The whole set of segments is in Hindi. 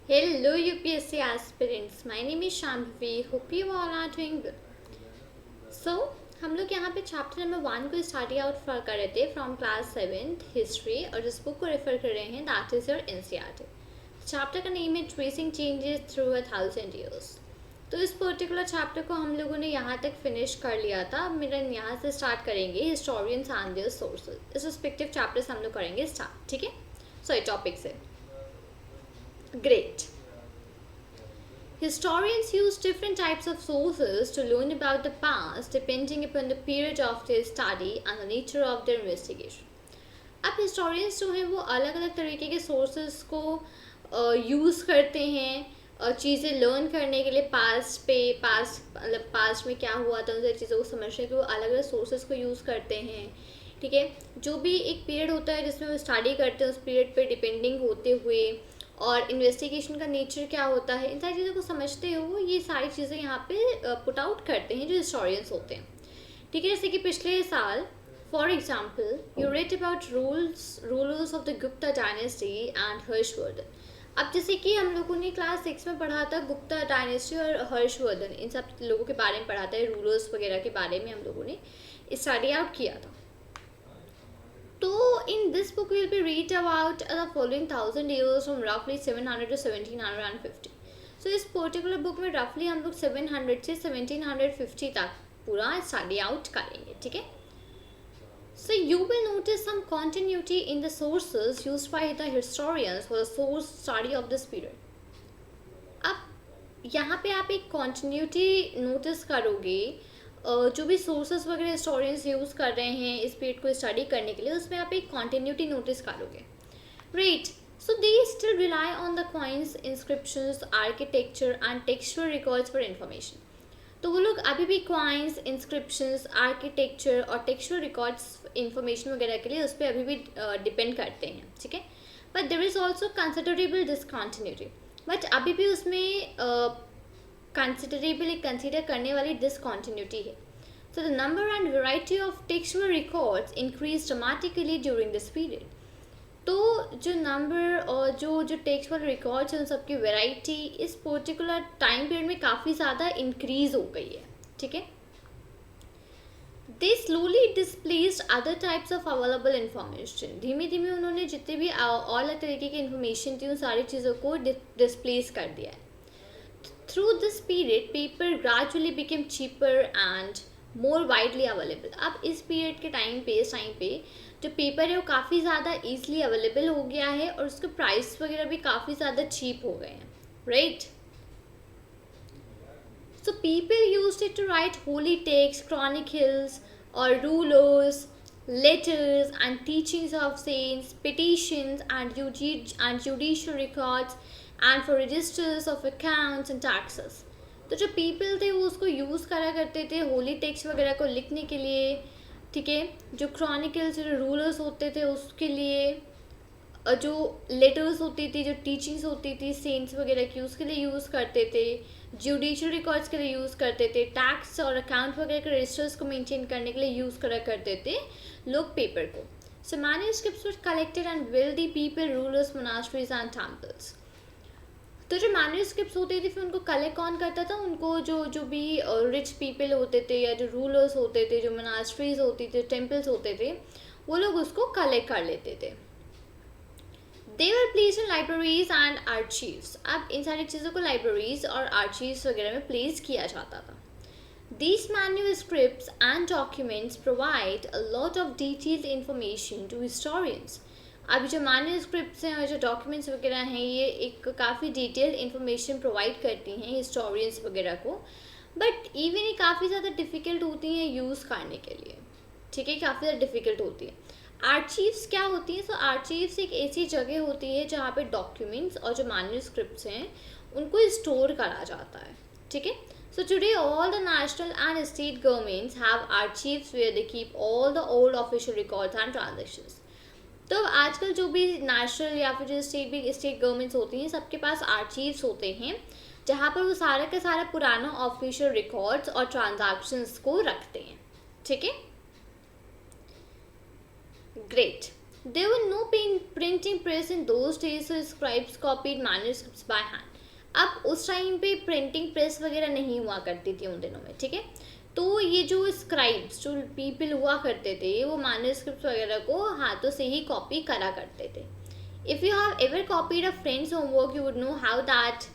Hello UPSC aspirants, my name is Shambhavi. Hope you all are doing good. So हम लोग यहाँ पे चैप्टर नंबर 1 को स्टडी आउट कर रहे थे फ्रॉम क्लास 7th हिस्ट्री और जिस बुक को रेफर कर रहे हैं that is your NCERT. Chapter का नेम है ट्रेसिंग चेंजेस थ्रू 1000 years. तो इस पर्टिकुलर चैप्टर को हम लोगों ने यहाँ तक फिनिश कर लिया था. मेरा यहाँ से स्टार्ट करेंगे हिस्टोरियंस एंड देयर सोर्सेज. इस रिस्पेक्टिव चैप्टर से हम लोग करेंगे स्टार्ट. ठीक है, सॉरी टॉपिक से. Great. Historians use different types of sources to learn about the past depending upon the period of their study and the nature of their investigation. अब historians जो हैं वो अलग अलग तरीके के sources को यूज़ करते हैं चीज़ें लर्न करने के लिए. पास्ट में क्या हुआ था उन सारी चीज़ों को समझने के लिए वो अलग अलग सोर्सेज को यूज़ करते हैं. ठीक है, जो भी एक पीरियड होता है जिसमें वो स्टडी करते हैं उस पीरियड पे डिपेंडिंग होते हुए और इन्वेस्टिगेशन का नेचर क्या होता है, इन सारी चीज़ों को समझते हो ये सारी चीज़ें यहाँ पे पुट आउट करते हैं जो हिस्टोरियंस होते हैं. ठीक है, जैसे कि पिछले साल for example you read about rulers of the Gupta dynasty and Harshvardhan. अब जैसे कि हम लोगों ने क्लास 6 में पढ़ा था गुप्ता डायनेस्टी और हर्षवर्धन, इन सब लोगों के बारे में पढ़ा था, रूलर्स वगैरह के बारे में हम लोगों ने स्टडी आउट किया था. So, in this book, we will be read about the following 1000 years from roughly 700 to 1750. So, इस पर्टिकुलर बुक में रफली हम लोग 700 से 1750 तक पूरा स्टडी आउट करेंगे. ठीक है, so you will notice some continuity in the sources used by the historians for the source study of this period. अब यहाँ पे आप एक continuity नोटिस करोगे जो भी सोर्सेस वगैरह हिस्टोरियंस यूज़ कर रहे हैं इस पीरियड को स्टडी करने के लिए उसमें आप एक कॉन्टिन्यूटी नोटिस करोगे. Right, so they still rely on the coins, inscriptions, architecture and textual records for information. तो वो लोग अभी भी कॉइन्स, इंस्क्रिप्शंस, आर्किटेक्चर और टेक्सचुअल रिकॉर्ड्स इन्फॉर्मेशन वगैरह के लिए उस पर अभी भी डिपेंड करते हैं. ठीक है, but there is also considerable discontinuity. But अभी भी उसमें कंसिडरेबल कंसिडर करने वाली डिसकॉन्टिन्यूटी है. So the number and variety of textual records increase dramatically during this period. तो जो नंबर और जो टेक्सचुअल रिकॉर्ड्स हैं उन सबकी वेराइटी इस पर्टिकुलर टाइम पीरियड में काफ़ी ज़्यादा इंक्रीज हो गई है. ठीक है, they slowly displaced other types of available information. धीमे धीमे उन्होंने जितने भी और अलग तरीके की इन्फॉर्मेशन थी उन सारी चीज़ों को डिस्प्लेस कर दिया है. Through this period, paper gradually became cheaper and more widely available. अब इस पीरियड के टाइम पे जो पेपर है वो काफ़ी ज़्यादा ईजिली अवेलेबल हो गया है और उसके प्राइस वगैरह भी काफ़ी ज़्यादा चीप हो गए हैं. Right, so people used it to write holy text, chronicles और rulers, letters and teachings of saints, petitions and judicial records and for registers of accounts and taxes. तो जो पीपल थे वो उसको यूज़ करा करते थे होली टेक्स्ट वगैरह को लिखने के लिए. ठीक है, जो क्रॉनिकल्स जो रूलर्स होते थे उसके लिए, जो लेटर्स होती थी, जो टीचिंग्स होती थी सेंट्स वगैरह की उसके लिए यूज़ करते थे, जुडिशल रिकॉर्ड्स के लिए यूज़ करते थे, टैक्स और अकाउंट वगैरह के रजिस्टर्स को मेंटेन करने के लिए यूज़ करा करते थे लोग पेपर को. So manuscripts were collected and wealthy people, rulers, monasteries and temples. तो जो मैन्युस्क्रिप्ट्स होते थे फिर उनको कलेक्ट कौन करता था, उनको जो भी रिच पीपल होते थे या जो रूलर्स होते थे, जो मोनास्ट्रीज होती थी, टेम्पल्स होते थे, वो लोग उसको कलेक्ट कर लेते थे. दे वर place in libraries and archives. अब इन सारी चीज़ों को लाइब्रेरीज और आर्चीव्स वगैरह में प्लेस किया जाता था. These manuscripts and documents provide a lot of detailed information to historians. अभी जो मैन्यूस्क्रिप्ट्स हैं और जो डॉक्यूमेंट्स वगैरह हैं ये एक काफ़ी डिटेल्ड इन्फॉर्मेशन प्रोवाइड करती हैं हिस्टोरियंस वगैरह को. बट इवन ये काफ़ी ज़्यादा डिफ़िकल्ट होती हैं यूज़ करने के लिए. ठीक है, काफ़ी ज़्यादा डिफ़िकल्ट होती है. आर्चीव्स क्या होती हैं? सो आर्चीव्स एक ऐसी जगह होती है जहाँ पे डॉक्यूमेंट्स और जो मैन्यूस्क्रिप्ट्स हैं उनको स्टोर करा जाता है. ठीक है, so today all the national and state governments have archives where they keep all the old official records and transactions. तो आजकल जो भी नेशनल या फिर जो स्टेट गवर्नमेंट्स होती हैं सबके पास आर्चीव्स होते हैं जहाँ पर वो सारा का सारा पुराना ऑफिशियल रिकॉर्ड्स और ट्रांजैक्शंस को रखते हैं. ठीक है, great. There were no printing press in those days, so scribes copied manuscripts by hand. अब उस टाइम पे प्रिंटिंग प्रेस वगैरह नहीं हुआ करती थी उन दिनों में, ठीक है। तो ये जो स्क्राइब्स जो पीपल हुआ करते थे वो मैन्युस्क्रिप्ट वगैरह को हाथों से ही कॉपी करा करते थे। If you have ever copied a friends homework you would know how that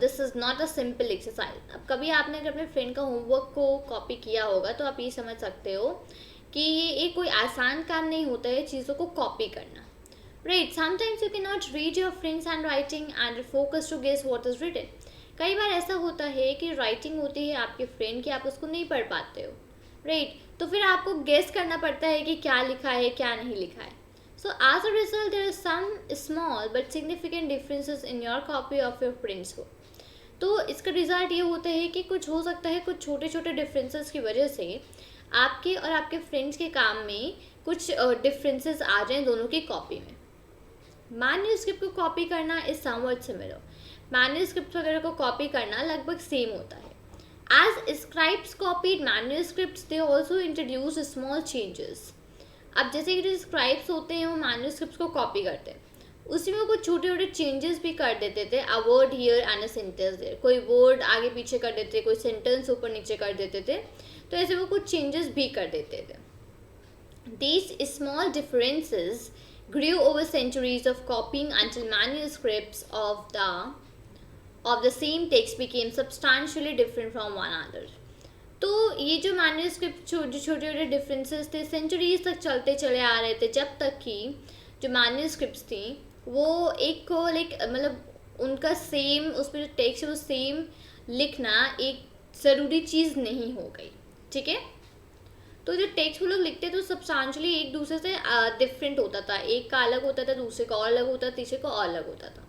this is not a simple exercise. अब कभी आपने अगर अपने फ्रेंड का होमवर्क को कॉपी किया होगा तो आप ये समझ सकते हो कि ये एक कोई आसान काम नहीं होता है चीज़ों को कॉपी करना। Right, sometimes you can not read your friend's hand writing and focus to guess what is written. कई बार ऐसा होता है कि राइटिंग होती है आपके फ्रेंड की, आप उसको नहीं पढ़ पाते हो। राइट, तो फिर आपको गेस करना पड़ता है कि क्या लिखा है क्या नहीं लिखा है। So as a result there are some small but significant differences in your copy of your friend's book. तो इसका रिजल्ट ये होता है कि कुछ हो सकता है कुछ छोटे छोटे डिफरेंसेस की वजह से आपके और आपके फ्रेंड्स के काम में कुछ डिफरेंसेस आ जाएं दोनों की कॉपी में। मैन्युस्क्रिप्ट को कॉपी करना इज समवट सिमिलर। मैन्युस्क्रिप्ट वगैरह को कॉपी करना लगभग सेम होता है। As scribes copied manuscripts they also introduce small changes. अब जैसे कि जो स्क्राइब्स होते हैं वो मैन्युस्क्रिप्ट्स को कॉपी करते हैं, उसी में कुछ छोटे छोटे चेंजेस भी कर देते थे। A word here and a sentence there, कोई वर्ड आगे पीछे कर देते, कोई सेंटेंस ऊपर नीचे कर देते थे, तो ऐसे वो कुछ चेंजेस भी कर देते थे। These small differences grew over centuries of copying until manuscripts of the same text became substantially different from one another. तो ये जो मैन्युस्क्रिप्ट जो छोटे छोटे डिफरेंसेस थे सेंचुरीज तक चलते चले आ रहे थे, जब तक कि जो मैन्युस्क्रिप्ट्स थी वो एक को मतलब उनका सेम उसमें जो टेक्स्ट है वो सेम लिखना एक ज़रूरी चीज़ नहीं हो गई, ठीक है। तो जो टेक्स्ट वो लोग लिखते तो सब्सटेंशियली एक दूसरे से डिफरेंट होता था, एक का अलग होता था, दूसरे का और अलग होता था, तीसरे का और अलग होता था।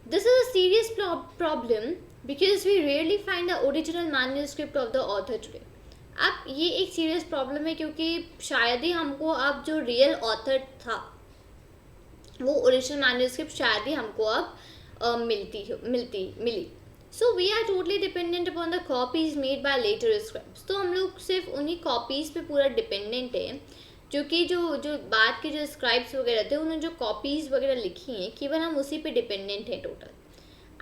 This is a serious problem because we rarely find the original manuscript of the author today. अब ये एक सीरियस प्रॉब्लम है क्योंकि शायद ही हमको अब जो रियल ऑथर था वो ओरिजिनल मैन्युस्क्रिप्ट शायद ही हमको अब मिली। So we are totally dependent upon the copies made by later scribes. तो हम लोग सिर्फ उन्हीं कॉपीज़ पे पूरा डिपेंडेंट है जो कि जो बाद के जो स्क्राइब्स वगैरह थे उन्होंने जो कॉपीज़ वगैरह लिखी हैं केवल हम उसी पे डिपेंडेंट हैं total.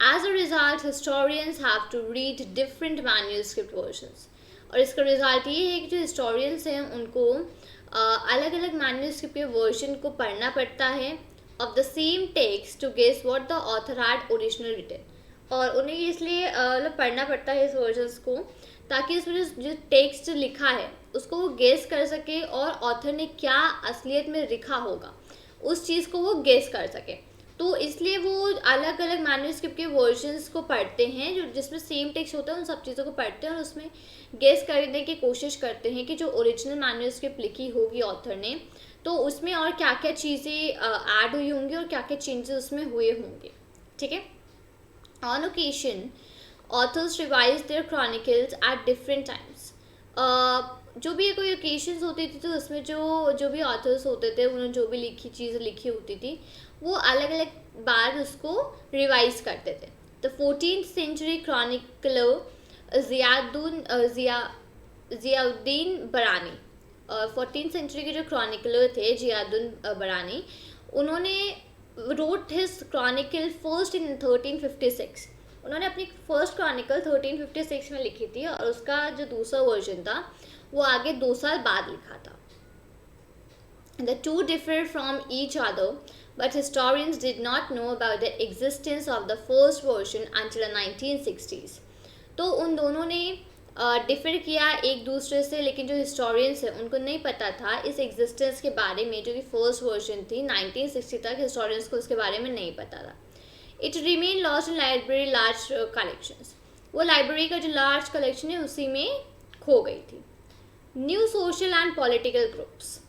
As a result historians have to read different manuscript versions. और इसका रिजल्ट ये है कि जो हिस्टोरियंस हैं उनको अलग अलग मैन्युस्क्रिप्ट के वर्जन को पढ़ना पड़ता है of the same text to guess what the author had original written. और उन्हें इसलिए मतलब पढ़ना पड़ता है इस वर्जन्स को ताकि उसमें जो टेक्स्ट लिखा है उसको वो गेस कर सके और ऑथर ने क्या असलियत में लिखा होगा उस चीज़ को वो गेस कर सके। तो इसलिए वो अलग अलग मैन्युस्क्रिप्ट के वर्जन्स को पढ़ते हैं जो जिसमें सेम टेक्स्ट होता है, उन सब चीज़ों को पढ़ते हैं और उसमें गेस करने की कोशिश करते हैं कि जो ओरिजिनल मैन्युस्क्रिप्ट लिखी होगी ऑथर ने तो उसमें और क्या क्या चीज़ें ऐड हुई होंगी और क्या क्या चेंजेस उसमें हुए होंगे, ठीक है। On occasion, authors revise their chronicles at different times. जो भी कोई ओकेशंस होती थी तो उसमें जो भी ऑथर्स होते थे उन्होंने जो भी चीज़ लिखी होती थी वो अलग अलग बार उसको रिवाइज करते थे। The 14th century chronicler Ziauddin बरानी, 14th century के जो क्रॉनिकलर थे ज़ियाउद्दीन बरानी, उन्होंने wrote his chronicle first in 1356। उन्होंने अपनी फर्स्ट क्रॉनिकल 1356 में लिखी थी और उसका जो दूसरा वर्जन था वो आगे 2 साल बाद लिखा था। The two differ from each other, but historians did not know about the existence of the first version until the 1960s। तो उन दोनों ने डिफ़र किया एक दूसरे से, लेकिन जो हिस्टोरियंस हैं उनको नहीं पता था इस एग्जिस्टेंस के बारे में। जो कि फर्स्ट वर्जन थी 1960 तक हिस्टोरियंस को उसके बारे में नहीं पता था। It remain lost in library large collections. वो लाइब्रेरी का जो लार्ज कलेक्शन है उसी में खो गई थी। New social and political groups.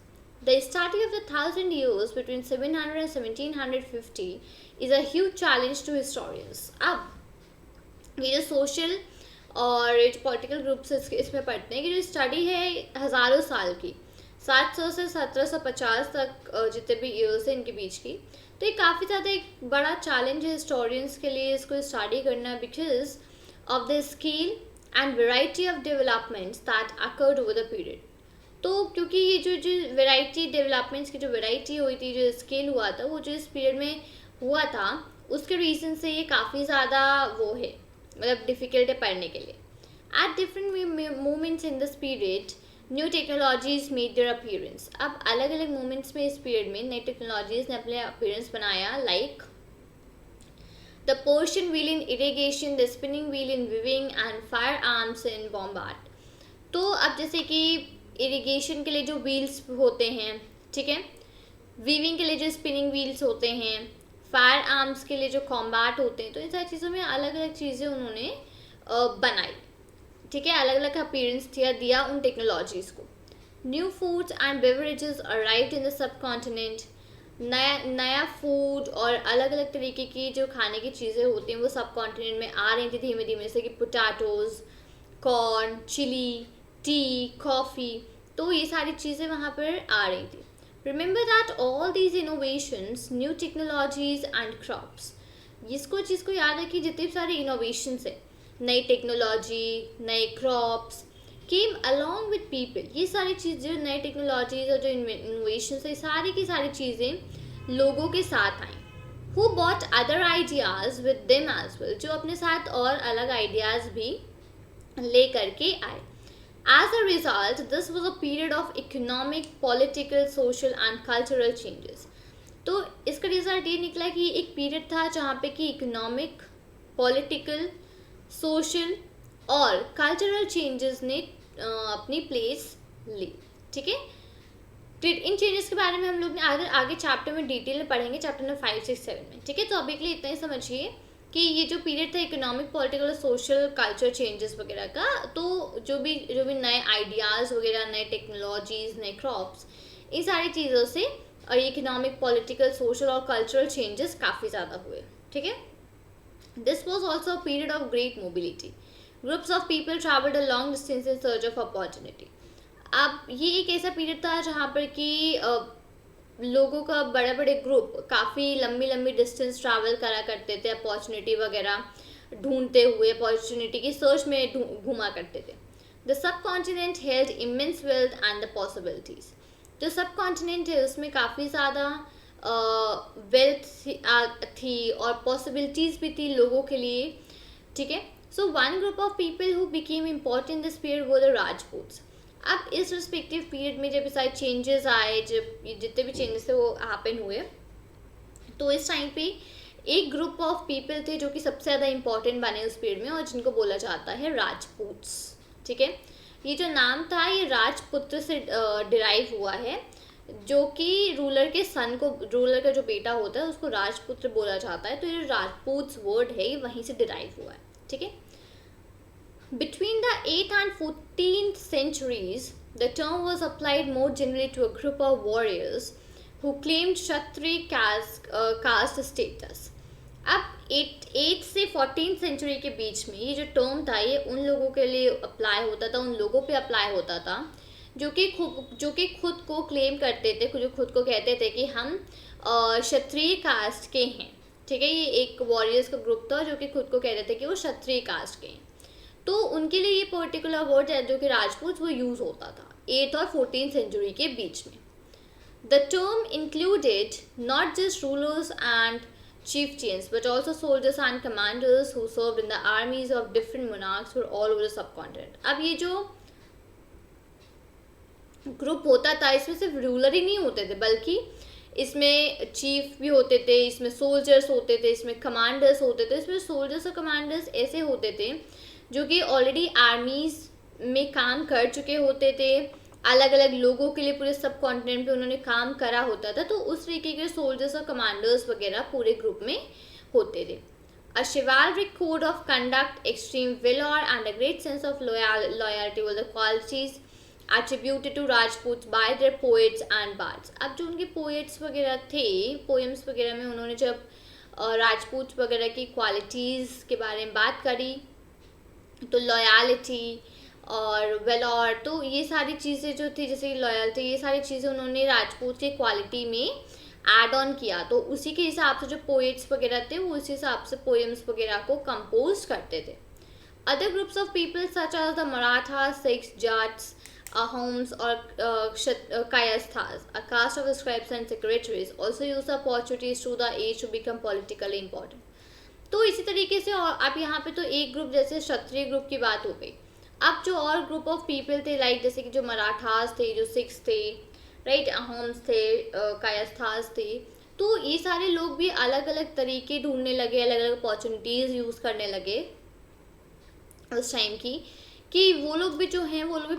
The starting of the 1000 years between 700 and 1750 is a huge challenge to historians। अब ये जो सोशल और जो पॉलिटिकल ग्रुप्स इसमें पढ़ते हैं कि जो स्टडी है हज़ारों साल की, 700 से 1750 तक जितने भी ईयर्स हैं इनके बीच की, तो ये काफ़ी ज़्यादा एक बड़ा चैलेंज है हिस्टोरियंस के लिए इसको स्टडी करना because of the scale and variety of developments that occurred over the period. तो क्योंकि ये जो वैरायटी डेवलपमेंट्स की जो वैरायटी हुई थी, जो स्केल हुआ था, वो जो इस पीरियड में हुआ था, उसके रीज़न से ये काफ़ी ज़्यादा वो है, मतलब डिफ़िकल्ट है पढ़ने के लिए. At different moments in this period new technologies made their appearance. अब अलग अलग मोमेंट्स में इस पीरियड में नई टेक्नोलॉजीज ने अपने अपीयरेंस बनाया, like the portion wheel in irrigation, the spinning wheel in viewing and fire arms in bombard. तो अब जैसे कि इरिगेशन के लिए जो व्हील्स होते हैं, ठीक है, वीविंग के लिए जो स्पिनिंग व्हील्स होते हैं, फायर आर्म्स के लिए जो कॉम्बैट होते हैं, तो इन सारी चीज़ों में अलग अलग चीज़ें उन्होंने बनाई, ठीक है, अलग अलग अपीयरेंस दिया उन टेक्नोलॉजीज़ को. New foods and beverages arrived in the sub continent. नया नया फूड और अलग अलग तरीके की जो खाने की चीज़ें होती हैं वो सब कॉन्टिनेंट में आ रही थी धीमे धीमे, जैसे कि potatoes, corn, chilli, tea, coffee. तो ये सारी चीज़ें वहाँ पर आ रही थी. Remember that all these innovations, new technologies and crops. इसको चीज़ को याद है कि जितने सारे इनोवेशंस है, नई टेक्नोलॉजी, नए crops came along with people. ये सारी चीज़ें, नई टेक्नोलॉजीज और जो इनोवेशंस है, सारी की सारी चीज़ें लोगों के साथ आई. Who brought other ideas with them as well. जो अपने साथ और अलग आइडियाज़ भी ले करके आए. As a result, this was a period of economic, political, social and cultural changes. तो इसका रिजल्ट ये निकला कि एक पीरियड था जहाँ पे कि इकोनॉमिक, पॉलिटिकल, सोशल और कल्चरल चेंजेस ने अपनी प्लेस ली, ठीक है. इन चेंजेस के बारे में हम लोग ने आगे चैप्टर में डिटेल में पढ़ेंगे, चैप्टर नंबर 5, 6, 7 में, ठीक है. तो अभी के लिए इतना ही समझिए कि ये जो पीरियड था इकोनॉमिक, पॉलिटिकल और सोशल कल्चर चेंजेस वगैरह का, तो जो भी नए आइडियाज़ वगैरह, नए टेक्नोलॉजीज़, नए क्रॉप्स, इन सारी चीज़ों से और इकोनॉमिक, पॉलिटिकल, सोशल और कल्चरल चेंजेस काफ़ी ज़्यादा हुए, ठीक है. This was also a period of great mobility. Groups of people travelled a long distance in search of opportunity. अब ये एक ऐसा पीरियड था जहाँ पर कि लोगों का बड़े बड़े ग्रुप काफ़ी लंबी लंबी डिस्टेंस ट्रैवल करा करते थे, अपॉर्चुनिटी वगैरह ढूंढते हुए, अपॉर्चुनिटी की सर्च में घूमा करते थे. The sub continent held immense wealth and the possibilities. जो सब कॉन्टिनेंट है उसमें काफ़ी ज़्यादा वेल्थ थी और पॉसिबिलिटीज़ भी थी लोगों के लिए, ठीक है. So one group of people who became important this period वो द राजपूत्स. अब इस रिस्पेक्टिव पीरियड में जब सारे चेंजेस आए, जब जितने भी चेंजेस थे वो हैपन हुए, तो इस टाइम पे एक ग्रुप ऑफ पीपल थे जो कि सबसे ज़्यादा इंपॉर्टेंट बने उस पीरियड में, और जिनको बोला जाता है राजपूत्स, ठीक है. ये जो नाम था ये राजपुत्र से डिराइव हुआ है, जो कि रूलर के सन को, रूलर का जो बेटा होता है उसको राजपुत्र बोला जाता है. तो ये राजपूत्स वर्ड है ये वहीं से डिराइव हुआ है, ठीक है. Between the 8th and 14th centuries, the term was applied more generally to a group of warriors who claimed Kshatriya caste status. अब 8 से 14th सेंचुरी के बीच में ये जो टर्म था ये उन लोगों के लिए अप्लाई होता था, उन लोगों पे अप्लाई होता था जो कि खुद को क्लेम करते थे, जो खुद को कहते थे कि हम क्षत्रिय कास्ट के हैं, ठीक है. ये एक वॉरियर्स का ग्रुप था जो कि खुद को कहते थे कि वो क्षत्रिय कास्ट के हैं. तो उनके लिए ये पर्टिकुलर वर्ड है जो कि राजपूत, वो यूज़ होता था 8th और 14th सेंचुरी के बीच में. The term included not just rulers and chieftains but also soldiers and commanders who served in the armies of different monarchs for all over the subcontinent. अब ये जो ग्रुप होता था इसमें सिर्फ रूलर ही नहीं होते थे, बल्कि इसमें चीफ भी होते थे, इसमें सोल्जर्स होते थे, इसमें कमांडर्स होते थे. इसमें सोल्जर्स और कमांडर्स ऐसे होते थे जो कि ऑलरेडी आर्मीज़ में काम कर चुके होते थे, अलग अलग लोगों के लिए पूरे सब कॉन्टिनेंट पे उन्होंने काम करा होता था. तो उस तरीके के सोल्जर्स और कमांडर्स वगैरह पूरे ग्रुप में होते थे. अ chivalric code of conduct, extreme valor and a great sense of loyalty were the qualities attributed to Rajputs by their poets and bards. अब जो उनके पोएट्स वगैरह थे, पोएम्स वगैरह में उन्होंने जब राजपूत वगैरह की क्वालिटीज़ के बारे में बात करी, तो लॉयल्टी और वेलोर, तो ये सारी चीज़ें जो थी, जैसे लॉयल्टी, ये सारी चीज़ें उन्होंने राजपूत की क्वालिटी में ऐड ऑन किया. तो उसी के हिसाब से जो पोएट्स वगैरह थे वो उसी हिसाब से पोएम्स वगैरह को कंपोज करते थे. Other groups of people such as the Maratha, Sikhs, Jats Ahoms or Kayasthas, a caste of scribes and secretaries, also used the opportunities through the age to become politically important. तो इसी तरीके से, और अब यहाँ पे तो एक ग्रुप जैसे क्षत्रिय ग्रुप की बात हो गई. अब जो और ग्रुप ऑफ पीपल थे, लाइक जैसे कि जो मराठास थे, जो सिख्स थे, राइट, अहोम्स थे, कायस्थास थे, तो ये सारे लोग भी अलग अलग तरीके ढूंढने लगे, अलग अलग अपॉर्चुनिटीज़ यूज़ करने लगे उस टाइम की, कि वो लोग भी जो हैं वो लोग भी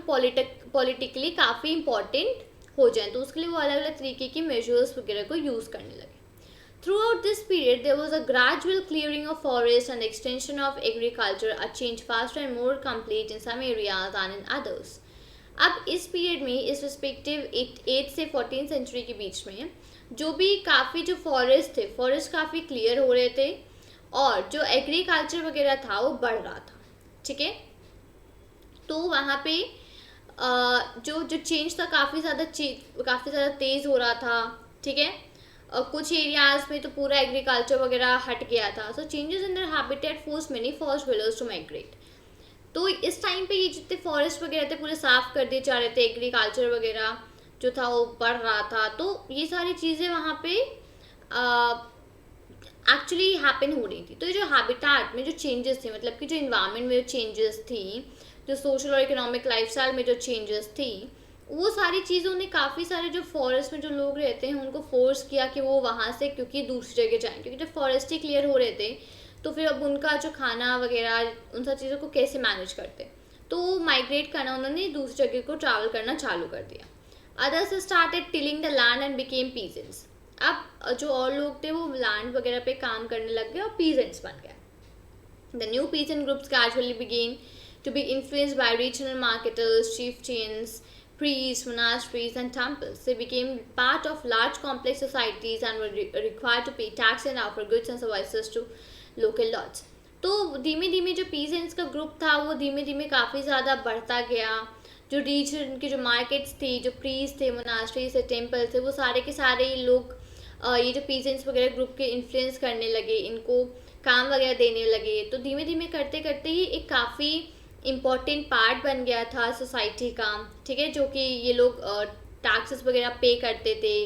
पॉलिटिकली काफ़ी इम्पोर्टेंट हो जाएं, तो उसके लिए वो अलग अलग तरीके की मेजर्स वगैरह को यूज़ करने लगे. Throughout this period, there was a gradual clearing of forests and extension of agriculture, a change faster and more complete in some areas than in others. अब इस पीरियड में, इस रिस्पेक्टिव 8 से 14 सेंचुरी के बीच में, जो भी काफ़ी जो फॉरेस्ट थे, फॉरेस्ट काफ़ी क्लियर हो रहे थे, और जो एग्रीकल्चर वगैरह था वो बढ़ रहा था. ठीक है, तो वहाँ पे जो जो चेंज था काफ़ी ज़्यादा तेज़ हो रहा था. ठीक है, कुछ एरियाज में तो पूरा एग्रीकल्चर वगैरह हट गया था. So changes in their habitat force many forest dwellers to migrate. तो इस टाइम पे ये जितने फॉरेस्ट वगैरह थे पूरे साफ कर दिए जा रहे थे, एग्रीकल्चर वगैरह जो था वो बढ़ रहा था, तो ये सारी चीज़ें वहाँ पे एक्चुअली हैपन हो रही थी. तो ये जो हैबिटेट में जो चेंजेस थे, मतलब कि जो इन्वायरमेंट में जो चेंजेस थी, जो सोशल और इकोनॉमिक लाइफस्टाइल में जो चेंजेस थी, वो सारी चीज़ों ने काफ़ी सारे जो फॉरेस्ट में जो लोग रहते हैं उनको फोर्स किया कि वो वहाँ से क्योंकि दूसरी जगह जाएं, क्योंकि जब फॉरेस्ट ही क्लियर हो रहे थे तो फिर अब उनका जो खाना वगैरह उन सब चीज़ों को कैसे मैनेज करते, तो माइग्रेट करना, उन्होंने दूसरी जगह को ट्रैवल करना चालू कर दिया. Others started tilling the land and became peasants. अब जो और लोग थे वो लैंड वगैरह पे काम करने लग गए और पीजेंट्स बन गए. The new peasant groups gradually began to be influenced by regional marketers, chieftains, priests, monasteries, and temples. They became part of large complex societies and were required to pay tax and offer goods and services to local lords. तो धीमे धीमे जो पीजेंट्स का ग्रुप था वो धीमे धीमे काफ़ी ज़्यादा बढ़ता गया. जो रीजन के जो मार्केट्स थे, जो प्रीस्ट थे, मोनास्ट्रीज थे, टेम्पल थे, वो सारे के सारे लोग ये जो पीजेंट्स वगैरह ग्रुप के इन्फ्लुएंस करने लगे, इनको काम वगैरह देने लगे. तो धीमे धीमे करते करते ही एक काफ़ी इम्पॉर्टेंट पार्ट बन गया था सोसाइटी का. ठीक है, जो कि ये लोग टैक्सेस वगैरह पे करते थे,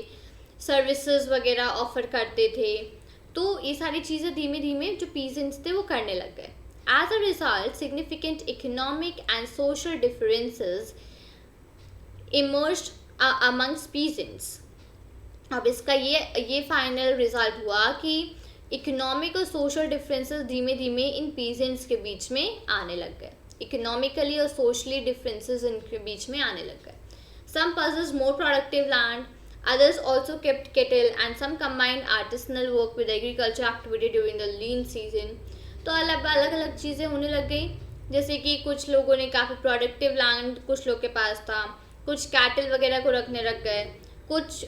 सर्विसेज वगैरह ऑफर करते थे. तो ये सारी चीज़ें धीमे धीमे जो पीजेंट्स थे वो करने लग गए. As a result significant economic and social differences emerged amongst peasants. अब इसका ये फाइनल रिजल्ट हुआ कि इकोनॉमिक और सोशल डिफरेंसेस धीमे धीमे इन पीजेंट्स के बीच में आने लग गए. इकोनॉमिकली और सोशली डिफरेंसेस इनके बीच में आने लग गए. सम possessed more productive land, others also kept cattle, and some combined artisanal work with agriculture activity during the lean season. तो अलग अलग चीज़ें होने लग गई, जैसे कि कुछ लोगों ने काफ़ी प्रोडक्टिव लैंड कुछ लोग के पास था, कुछ कैटल वगैरह को रखने लग गए, कुछ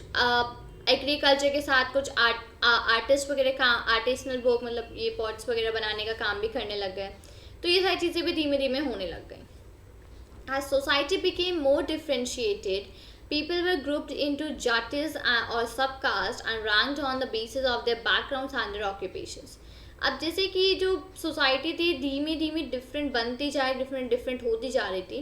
एग्रीकल्चर के साथ कुछ आर्टिस्ट वगैरह का आर्टिसनल वर्क, मतलब ये पॉट्स वगैरह बनाने का काम भी करने लग गए. तो ये सारी चीज़ें भी धीमे धीमे होने लग गई. As society became more differentiated, people were grouped into jatis or subcaste and ranked on the basis of their backgrounds and their occupations. अब जैसे कि जो सोसाइटी थी धीमे धीमे डिफरेंट बनती डिफरेंट होती जा रही थी,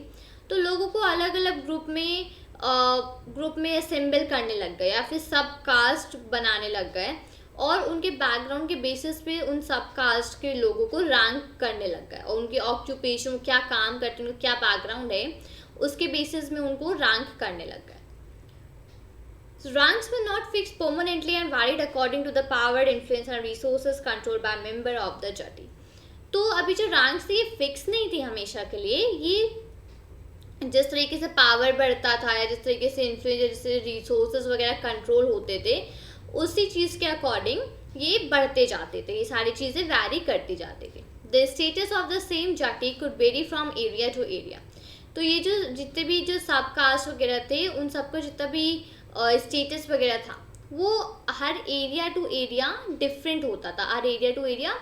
तो लोगों को अलग अलग ग्रुप में असेंबल करने लग गए या फिर सब कास्ट बनाने लग गए, और उनके बैकग्राउंड के बेसिस पे उन सब कास्ट के लोगों को रैंक करने लग गए, और उनके ऑक्यूपेशन, क्या काम करते हैं, उनका क्या बैकग्राउंड है, उसके बेसिस में उनको रैंक करने लग गए. So ranks were not fixed permanently and varied according to the power, influence and resources controlled by member of the jati. तो अभी जो रैंक्स थी ये फिक्स नहीं थी हमेशा के लिए. ये जिस तरीके से पावर बढ़ता था या जिस तरीके से इन्फ्लुएंस, जैसे रिसोर्सेज वगैरह कंट्रोल होते थे, उसी चीज़ के अकॉर्डिंग ये बढ़ते जाते थे, ये सारी चीज़ें वैरी करती जाती थी. The status of the same jati could vary from area to area. तो ये जो जितने भी जो सब कास्ट वगैरह थे उन सबका जितना भी स्टेटस वगैरह था वो हर एरिया टू एरिया डिफरेंट होता था, हर एरिया टू एरिया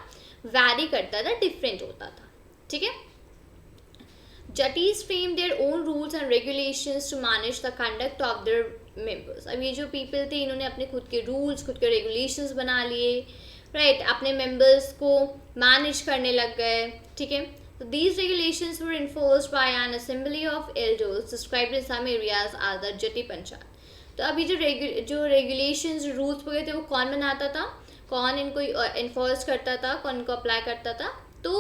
वैरी करता था, डिफरेंट होता था. ठीक है, Jatis framed their own rules and regulations to manage the conduct of their members. अब ये जो people थे इन्होंने अपने खुद के rules, खुद के regulations बना लिए, राइट, अपने members को मैनेज करने लग गए. ठीक है, So these regulations were enforced by an assembly of elders described in some areas as the Jati Panchayat. तो अभी जो रेगुलेशंस रूल्स वगैरह थे वो कौन बनाता था, कौन इनको इन्फोर्स करता था, कौन इनको अप्लाई करता था? तो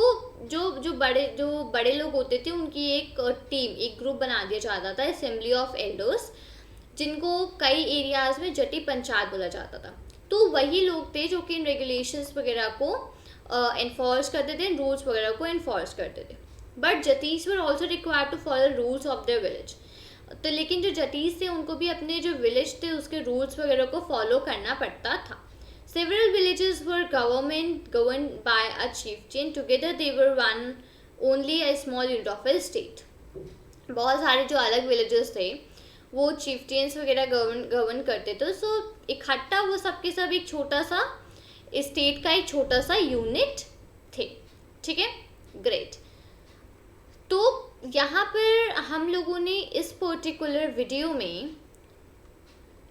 जो बड़े लोग होते थे उनकी एक टीम, एक ग्रुप बना दिया जाता था, असेंबली ऑफ एल्डर्स, जिनको कई एरियाज में जटी पंचायत बोला जाता था। तो वही लोग थे जो कि इन रेगुलेशंस वगैरह को इन्फोर्स करते थे, इन रूल्स वगैरह को इन्फोर्स करते थे। But jatis were also required to follow rules of their village. तो लेकिन जो जटीस थे उनको भी अपने जो विलेज थे उसके रूल्स वगैरह को फॉलो करना पड़ता था। Several villages were governed by a chieftain. Together they were one only a small unit of a state. बहुत सारे जो अलग विलेजेस थे वो chieftains वगैरह गवर्न करते थे। सो इकट्ठा वो सबके सब एक छोटा सा स्टेट का एक छोटा सा यूनिट थे। ठीक है, ग्रेट। तो यहाँ पर हम लोगों ने इस पर्टिकुलर वीडियो में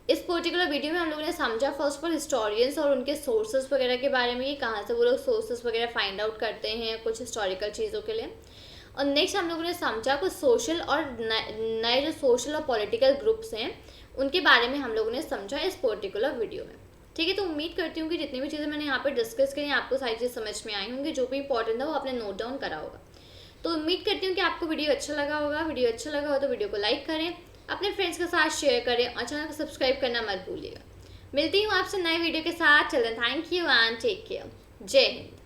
हम लोगों ने समझा फर्स्ट ऑफ ऑल हिस्टोरियंस और उनके सोर्सेज वगैरह के बारे में, कि कहाँ से वो लोग सोर्सेज वगैरह फाइंड आउट करते हैं कुछ हिस्टोरिकल चीज़ों के लिए। और नेक्स्ट हम लोगों ने समझा कुछ सोशल और नए जो सोशल और पॉलिटिकल ग्रुप्स हैं उनके बारे में हम लोगों ने समझा इस पर्टिकुलर वीडियो में। ठीक है, तो उम्मीद करती हूँ कि जितनी भी चीज़ें मैंने यहाँ पर डिस्कस करी आपको सारी चीज़ समझ में आई होंगी, जो भी इंपॉर्टेंट था वो आपने नोट डाउन करा होगा। तो उम्मीद करती हूँ कि आपको वीडियो अच्छा लगा होगा। वीडियो अच्छा लगा हो तो वीडियो को लाइक करें, अपने फ्रेंड्स के साथ शेयर करें और चैनल को सब्सक्राइब करना मत भूलिएगा। मिलती हूँ आपसे नए वीडियो के साथ। चलें, thank you and take care. जय हिंद।